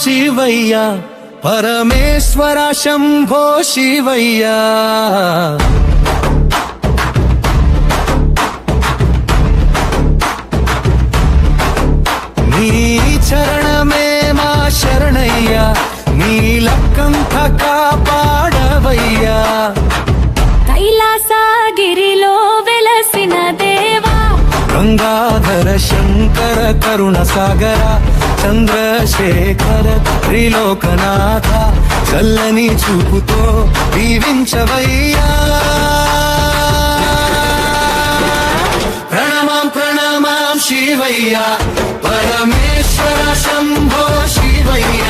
శివయ్య పరమేశ్వర శంభో శివయ్య నీ చరణమే మా శరణయ్య నీలకంఠ కాపాడవయ్యా కైలాసగిరిలో వెలసిన దేవా గంగాధర శంకర కరుణ సాగర చంద్రశేఖర త్రిలోకనాథ చల్లని చూపుతో దీవించవయ్యా ప్రణామం ప్రణామం శివయ్య పరమేశ్వర శంభో శివయ్య